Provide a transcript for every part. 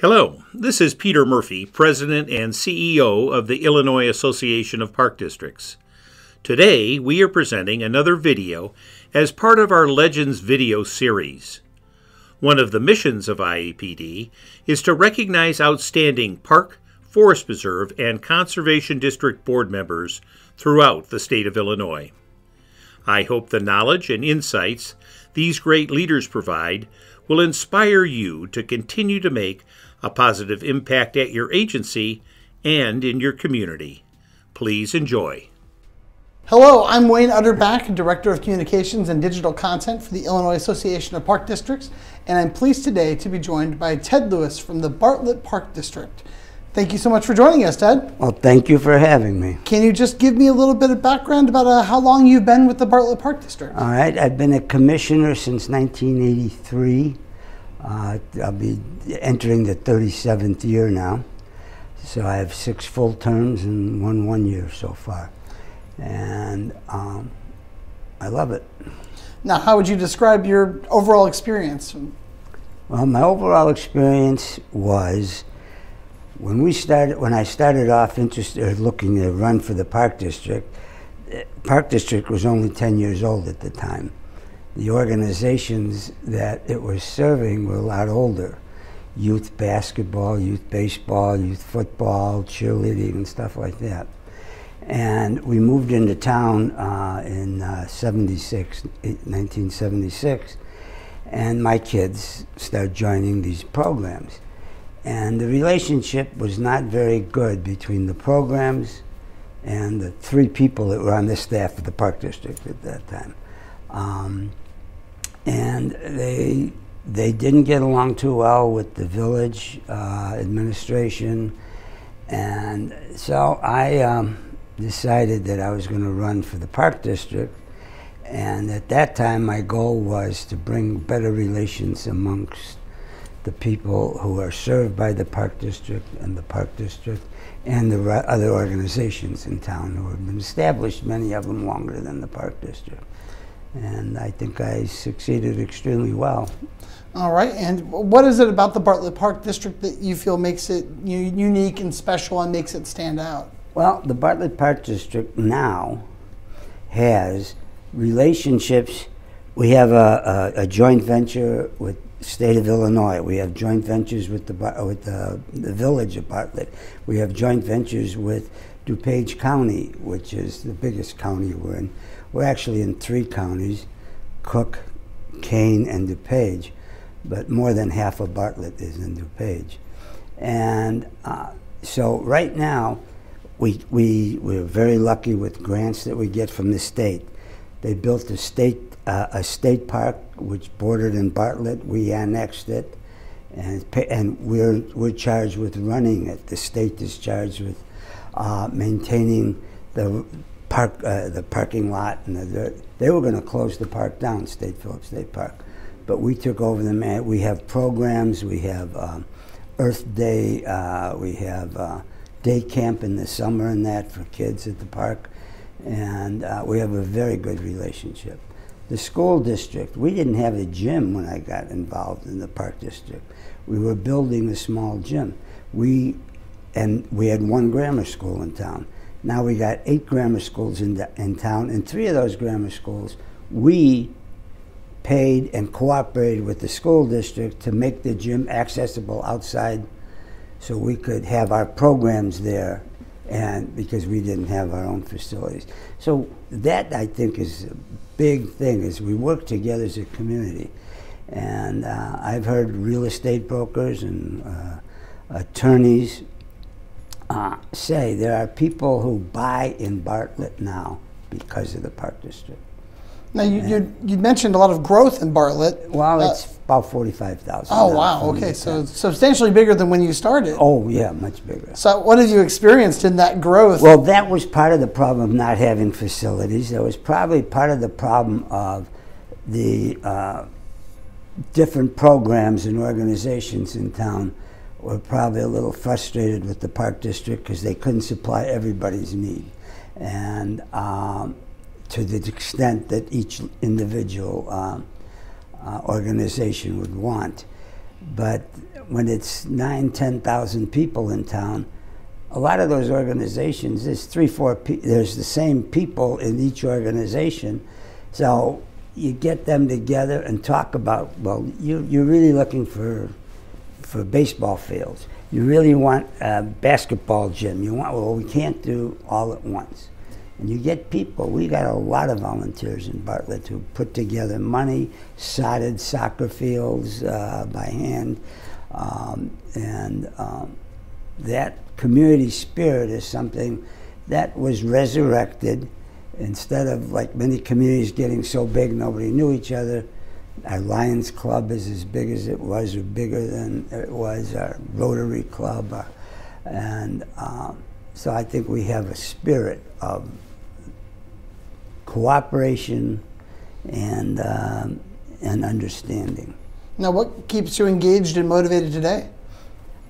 Hello, this is Peter Murphy, President and CEO of the Illinois Association of Park Districts. Today, we are presenting another video as part of our Legends video series. One of the missions of IAPD is to recognize outstanding park, forest preserve, and conservation district board members throughout the state of Illinois. I hope the knowledge and insights these great leaders provide will inspire you to continue to make a positive impact at your agency and in your community. Please enjoy. Hello, I'm Wayne Utterback, Director of Communications and Digital Content for the Illinois Association of Park Districts, and I'm pleased today to be joined by Ted Lewis from the Bartlett Park District. Thank you so much for joining us, Ted. Well, thank you for having me. Can you just give me a little bit of background about how long you've been with the Bartlett Park District? All right, I've been a commissioner since 1983. I'll be entering the 37th year now. So I have 6 full terms and 1 year so far. And I love it. Now, how would you describe your overall experience? Well, my overall experience was when I started off interested looking to run for the Park District was only 10 years old at the time. The organizations that it was serving were a lot older. Youth basketball, youth baseball, youth football, cheerleading, and stuff like that. And we moved into town in 1976, and my kids started joining these programs. And the relationship was not very good between the programs and the 3 people that were on the staff of the Park District at that time. And they didn't get along too well with the village administration. And so I decided that I was going to run for the Park District. And at that time, my goal was to bring better relations amongst the people who are served by the Park District and the Park District and the other organizations in town who have been established, many of them longer than the Park District. And I think I succeeded extremely well. All right, and what is it about the Bartlett Park District that you feel makes it unique and special and makes it stand out? Well, the Bartlett Park District now has relationships. We have a joint venture with the state of Illinois. We have joint ventures with the village of Bartlett. We have joint ventures with DuPage County, which is the biggest county we're in. We're actually in 3 counties, Cook, Kane, and DuPage, but more than half of Bartlett is in DuPage. And so right now, we're very lucky with grants that we get from the state. They built a state park which bordered in Bartlett. We annexed it, and we're charged with running it. The state is charged with maintaining the parking lot, and they were going to close the park down, State Phillips State Park, but we took over the we have programs. We have Earth Day. We have day camp in the summer and that for kids at the park, and we have a very good relationship. The school district, we didn't have a gym when I got involved in the Park District. We were building a small gym. We had 1 grammar school in town. Now we got 8 grammar schools in town, and 3 of those grammar schools, we paid and cooperated with the school district to make the gym accessible outside so we could have our programs there, and because we didn't have our own facilities. So that, I think, is a big thing, is we work together as a community. And I've heard real estate brokers and attorneys say there are people who buy in Bartlett now because of the Park District. Now, you mentioned a lot of growth in Bartlett. Well, it's about 45,000. Oh, wow. Okay, so substantially bigger than when you started. Oh, yeah, much bigger. So what have you experienced in that growth? Well, that was part of the problem of not having facilities. That was probably part of the problem of the different programs and organizations in town were probably a little frustrated with the Park District because they couldn't supply everybody's need. And to the extent that each individual organization would want. But when it's 10,000 people in town, a lot of those organizations, there's there's the same people in each organization. So you get them together and talk about, well, you're really looking for baseball fields. You really want a basketball gym. You want, well, we can't do all at once. And you get people, we got a lot of volunteers in Bartlett who put together money, sodded soccer fields by hand, that community spirit is something that was resurrected. Instead of, like many communities getting so big nobody knew each other, our Lions Club is as big as it was, or bigger than it was, our Rotary Club. So I think we have a spirit of cooperation and understanding. Now, what keeps you engaged and motivated today?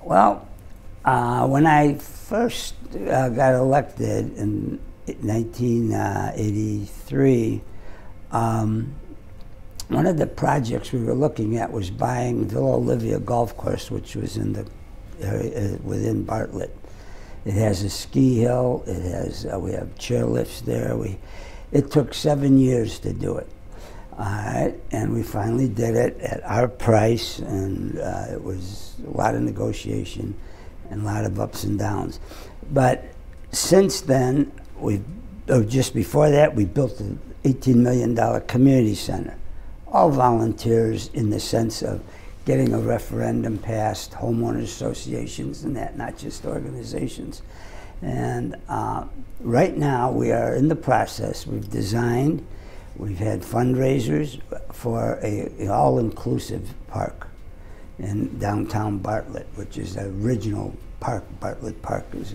Well, when I first got elected in 1983, one of the projects we were looking at was buying Villa Olivia Golf Course, which was in the area within Bartlett. It has a ski hill. It has we have chairlifts there. It took 7 years to do it. And we finally did it at our price, and it was a lot of negotiation and a lot of ups and downs. But since then, just before that, we built an $18 million community center. All volunteers in the sense of getting a referendum passed, homeowners associations and that, not just organizations. And right now we are in the process. We've designed, we've had fundraisers for an all-inclusive park in downtown Bartlett, which is the original park. Bartlett Park is.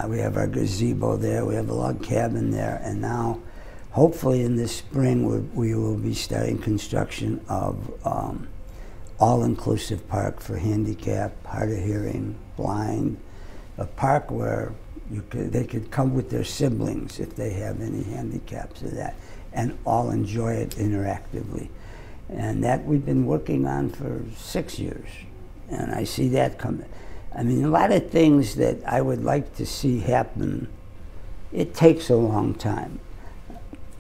We have our gazebo there, we have a log cabin there, and now hopefully in this spring we will be starting construction of all-inclusive park for handicap, hard of hearing, blind, a park where they could come with their siblings if they have any handicaps or that, and all enjoy it interactively. And that we've been working on for 6 years, and I see that coming. I mean, a lot of things that I would like to see happen, it takes a long time.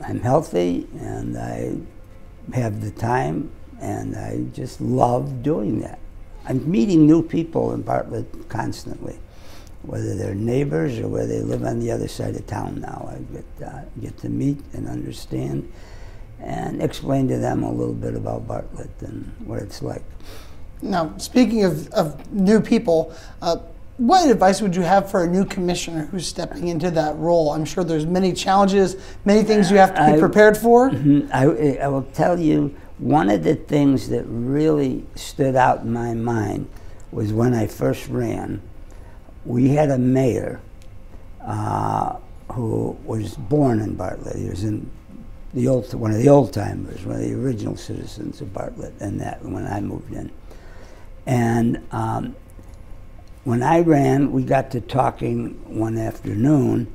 I'm healthy, and I have the time, and I just love doing that. I'm meeting new people in Bartlett constantly, whether they're neighbors or whether they live on the other side of town now. I get to meet and understand and explain to them a little bit about Bartlett and what it's like. Now, speaking of new people, what advice would you have for a new commissioner who's stepping into that role? I'm sure there's many challenges, many things you have to be prepared for. I will tell you, one of the things that really stood out in my mind was when I first ran, we had a mayor who was born in Bartlett. He was in one of the old timers, one of the original citizens of Bartlett, and that when I moved in. And when I ran, we got to talking one afternoon,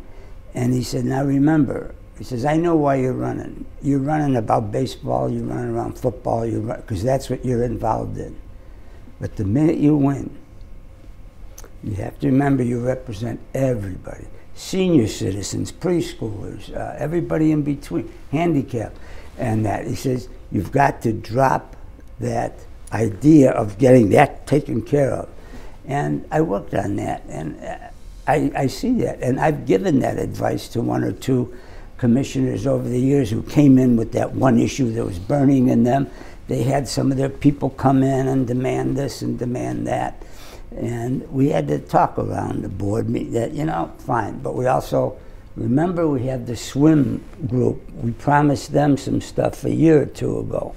and he said, now remember, he says, I know why you're running. You're running about baseball, you're running around football, because that's what you're involved in. But the minute you win, you have to remember you represent everybody. Senior citizens, preschoolers, everybody in between, handicapped, and that. He says, you've got to drop that idea of getting that taken care of. And I worked on that, and I see that. And I've given that advice to one or two commissioners over the years who came in with that one issue that was burning in them. They had some of their people come in and demand this and demand that. And we had to talk around the board meeting that, you know, fine. But we also, remember, we have the swim group. We promised them some stuff a year or two ago.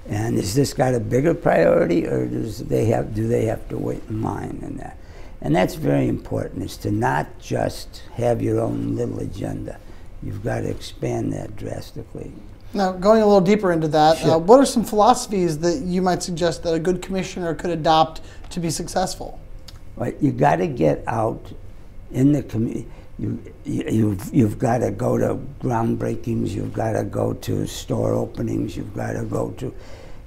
And has this got a bigger priority, or do they have to wait in line in that? And that's very important, is to not just have your own little agenda. You've got to expand that drastically. Now, going a little deeper into that, Sure. what are some philosophies that you might suggest that a good commissioner could adopt to be successful? Right, you got to get out in the community. You've got to go to groundbreakings. You've got to go to store openings. You've got to go to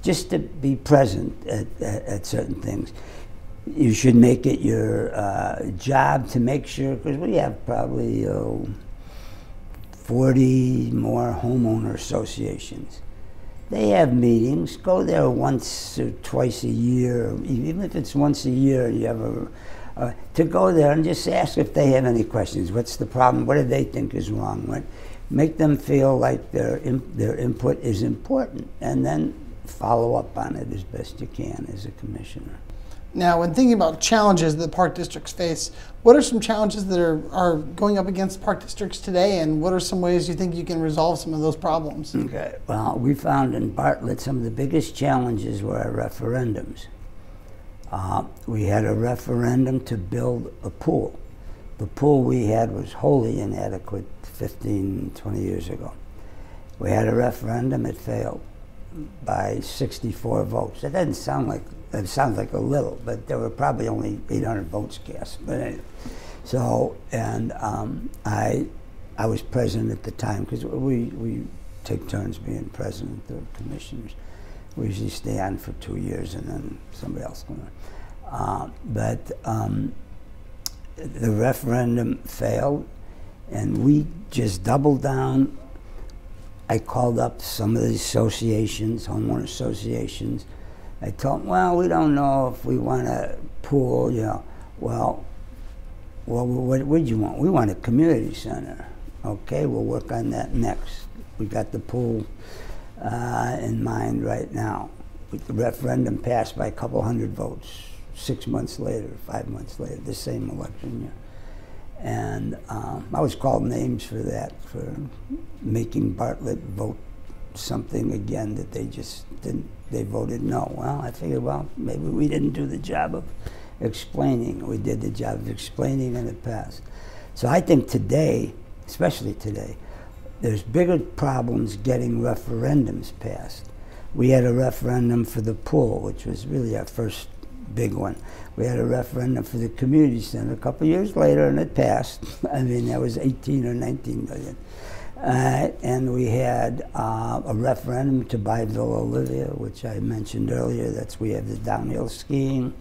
just to be present at certain things. You should make it your job to make sure, because we have probably 40 more homeowner associations. They have meetings. Go there once or twice a year, even if it's once a year. You have to go there and just ask if they have any questions. What's the problem? What do they think is wrong? Make them feel like their input is important, and then follow up on it as best you can as a commissioner. Now, when thinking about challenges that park districts face, what are some challenges that are going up against park districts today, and what are some ways you think you can resolve some of those problems? Okay. Well, we found in Bartlett some of the biggest challenges were our referendums. We had a referendum to build a pool. The pool we had was wholly inadequate 15, 20 years ago. We had a referendum, it failed by 64 votes. That doesn't sound like, it sounds like a little, but there were probably only 800 votes cast. But anyway, so, and I was president at the time, because we take turns being president of commissioners. We usually stay on for 2 years and then somebody else comes on. The referendum failed, and we just doubled down. I called up some of the associations, homeowner associations. I told them, well, we don't know if we want a pool, you know. Well, what would you want? We want a community center. Okay, we'll work on that next. We got the pool in mind right now. The referendum passed by a couple hundred votes 6 months later, 5 months later, the same election year. And I was called names for that, for making Bartlett vote something again that they just didn't, they voted no. Well, I figured, well, maybe we didn't do the job of explaining. We did the job of explaining, and it passed. So I think today, especially today, there's bigger problems getting referendums passed. We had a referendum for the pool, which was really our first big one. We had a referendum for the community center a couple years later, and it passed. I mean, that was 18 or 19 million. And we had a referendum to buy Villa Olivia, which I mentioned earlier. We have the downhill skiing,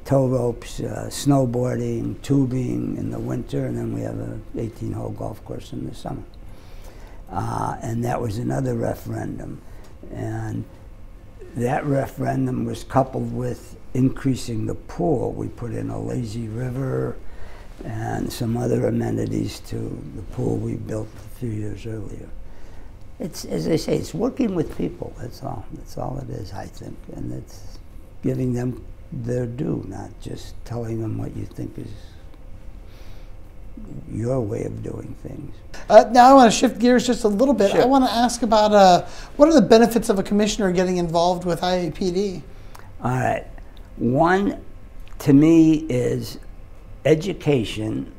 tow ropes, snowboarding, tubing in the winter, and then we have an 18-hole golf course in the summer. And that was another referendum. And that referendum was coupled with increasing the pool. We put in a lazy river and some other amenities to the pool we built a few years earlier. It's, as I say, it's working with people, that's all. That's all it is, I think. And it's giving them their due, not just telling them what you think is your way of doing things. Now I want to shift gears just a little bit. Sure. I want to ask about what are the benefits of a commissioner getting involved with IAPD? All right. One, to me, is education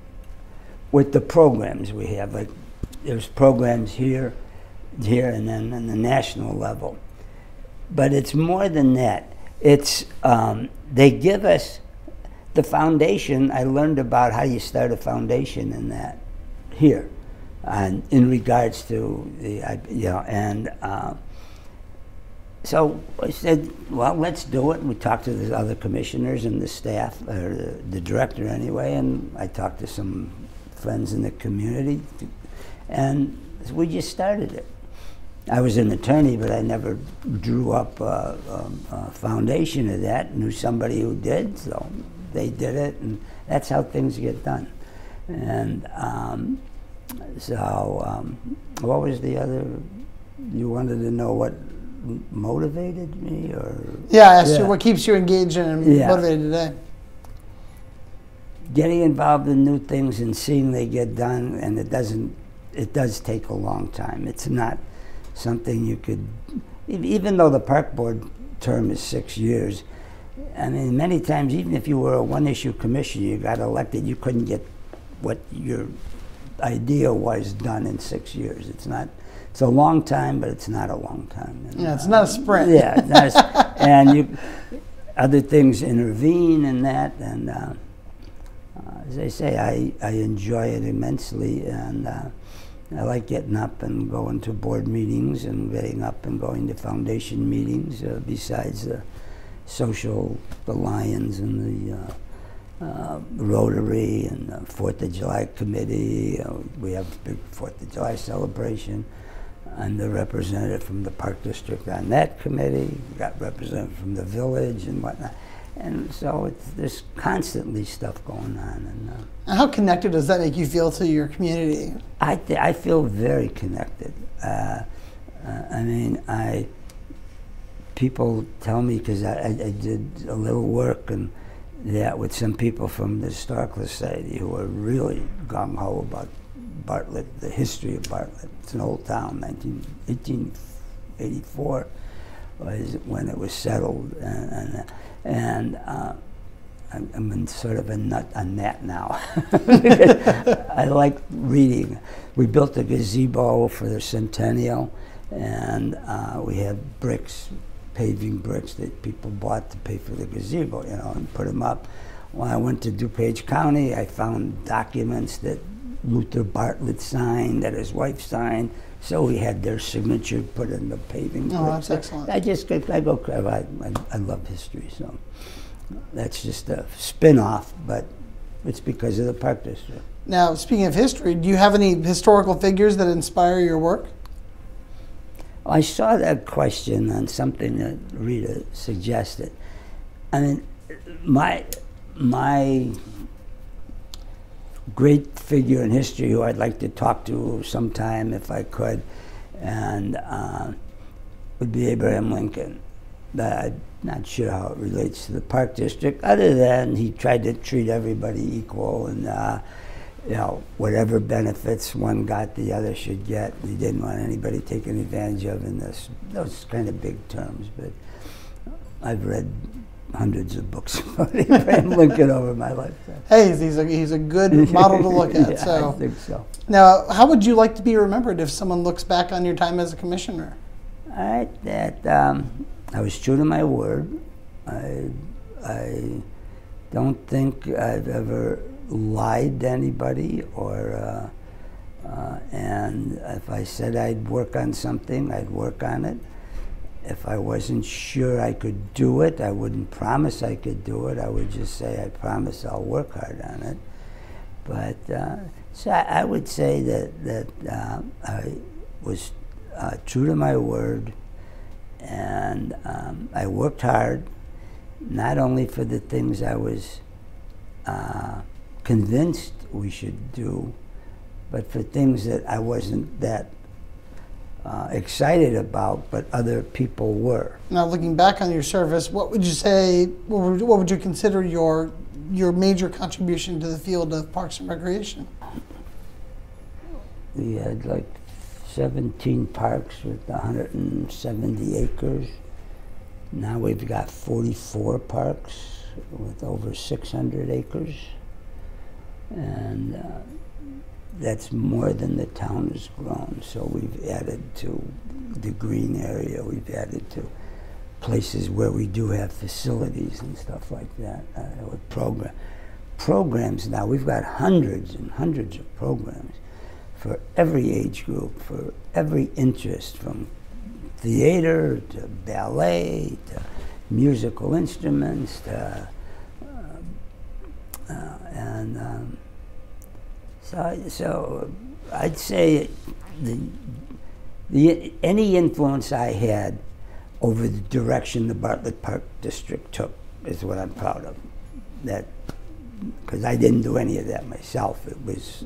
with the programs we have. Like, there's programs here, and then on the national level. But it's more than that. It's, they give us the foundation. I learned about how you start a foundation in that here, and in regards to the, you know, and so I said, well, let's do it. And we talked to the other commissioners and the staff, or the director anyway, and I talked to some friends in the community, and we just started it. I was an attorney, but I never drew up a foundation of that. Knew somebody who did, so they did it, and that's how things get done. And what was the other? You wanted to know what motivated me, or? Yeah, I asked you what keeps you engaged and motivated today. Getting involved in new things and seeing they get done, and it does take a long time. It's not something you could, even though the park board term is 6 years, I mean, many times, even if you were a one-issue commissioner, you got elected, you couldn't get what your idea was done in 6 years. It's not, it's a long time, but it's not a long time. And, yeah, it's not a sprint. Yeah, it's not and other things intervene in that, and as I say, I enjoy it immensely, and I like getting up and going to board meetings and getting up and going to foundation meetings, besides the the Lions and the Rotary and the 4th of July committee. We have a big 4th of July celebration. I'm the representative from the Park District on that committee. We got representatives from the village and whatnot. And so there's constantly stuff going on. And how connected does that make you feel to your community? I feel very connected. I mean, people tell me, because I did a little work and that with some people from the Historical Society who are really gung-ho about Bartlett, the history of Bartlett. It's an old town. 1884 was when it was settled, and I'm in sort of a nut on that now. I like reading. We built a gazebo for the centennial, and we have bricks, paving bricks that people bought to pay for the gazebo, you know, and put them up. When I went to DuPage County, I found documents that Luther Bartlett signed, that his wife signed, so we had their signature put in the paving bricks. Oh, that's excellent. I love history, so that's just a spin-off, but it's because of the Park District. Now, speaking of history, do you have any historical figures that inspire your work? I saw that question on something that Rita suggested. I mean, my great figure in history who I'd like to talk to sometime if I could, and would be Abraham Lincoln. But I'm not sure how it relates to the Park District, other than he tried to treat everybody equal, and you know, whatever benefits one got, the other should get. He didn't want anybody taken advantage of in those kind of big terms. But I've read hundreds of books about Abraham Lincoln over my lifetime. Hey, he's a good model to look at. Yeah, so I think so. Now, how would you like to be remembered if someone looks back on your time as a commissioner? All right, that I was true to my word. I don't think I've ever lied to anybody, or and if I said I'd work on something, I'd work on it. If I wasn't sure I could do it, I wouldn't promise I could do it. I would just say, I promise I'll work hard on it. But so I would say that I was true to my word, and I worked hard, not only for the things I was convinced we should do, but for things that I wasn't that excited about, but other people were. Now, looking back on your service, what would you say, what would you consider your major contribution to the field of Parks and Recreation? We had like 17 parks with 170 acres. Now we've got 44 parks with over 600 acres. And that's more than the town has grown. So we've added to the green area. We've added to places where we do have facilities and stuff like that. With programs now, we've got hundreds and hundreds of programs for every age group, for every interest, from theater to ballet to musical instruments to so I'd say any influence I had over the direction the Bartlett Park District took is what I'm proud of. That, because I didn't do any of that myself. It was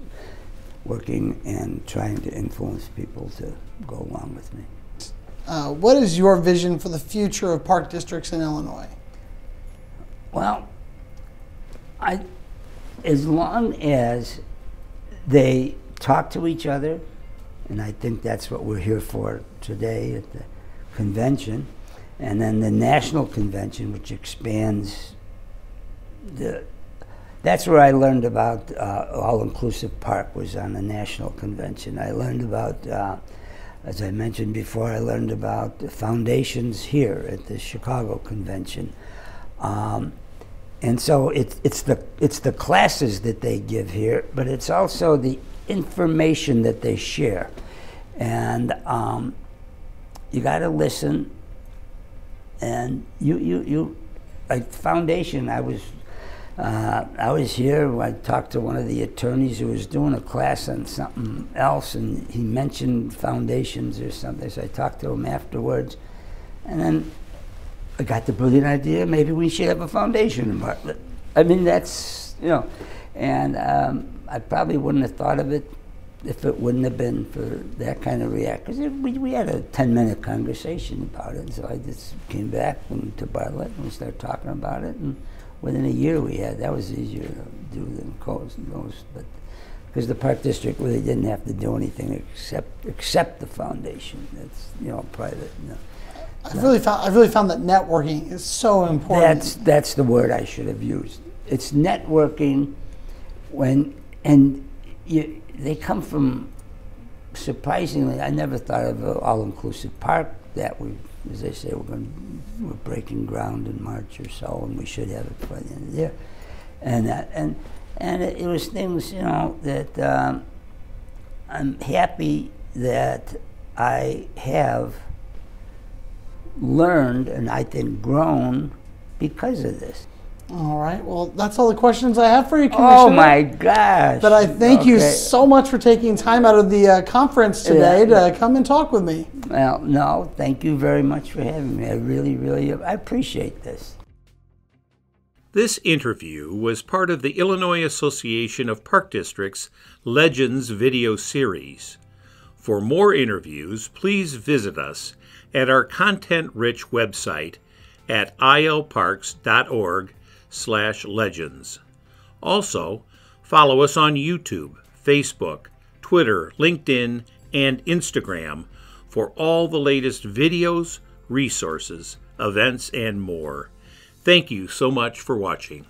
working and trying to influence people to go along with me. What is your vision for the future of park districts in Illinois? Well, as long as they talk to each other, and I think that's what we're here for today at the convention, and then the national convention, which expands that's where I learned about all-inclusive park, was on the national convention. I learned about, as I mentioned before, I learned about the foundations here at the Chicago convention. And so it's the classes that they give here, but it's also the information that they share. And you got to listen. And like foundation, I was here. I talked to one of the attorneys who was doing a class on something else, and he mentioned foundations or something. So I talked to him afterwards, and then I got the brilliant idea, maybe we should have a foundation in Bartlett. I mean, that's, and I probably wouldn't have thought of it if it wouldn't have been for that kind of reaction. Because we had a 10-minute conversation about it. So I just came back to Bartlett and we started talking about it. And within a year that was easier to do than most. But because the Park District really didn't have to do anything except the foundation. That's private. I really found that networking is so important. That's the word I should have used. It's networking they come from, surprisingly, I never thought of an all-inclusive park that as they say, we're breaking ground in March or so, and we should have it by the end of the year. And it was things, that I'm happy that I have learned and I think grown because of this. All right. Well, that's all the questions I have for you, Commissioner. Oh my gosh! But I thank you so much for taking time out of the conference today to come and talk with me. Well, no, thank you very much for having me. I really I appreciate this. This interview was part of the Illinois Association of Park Districts Legends video series. For more interviews, please visit us at our content-rich website at ilparks.org/legends. Also, follow us on YouTube, Facebook, Twitter, LinkedIn, and Instagram for all the latest videos, resources, events, and more. Thank you so much for watching.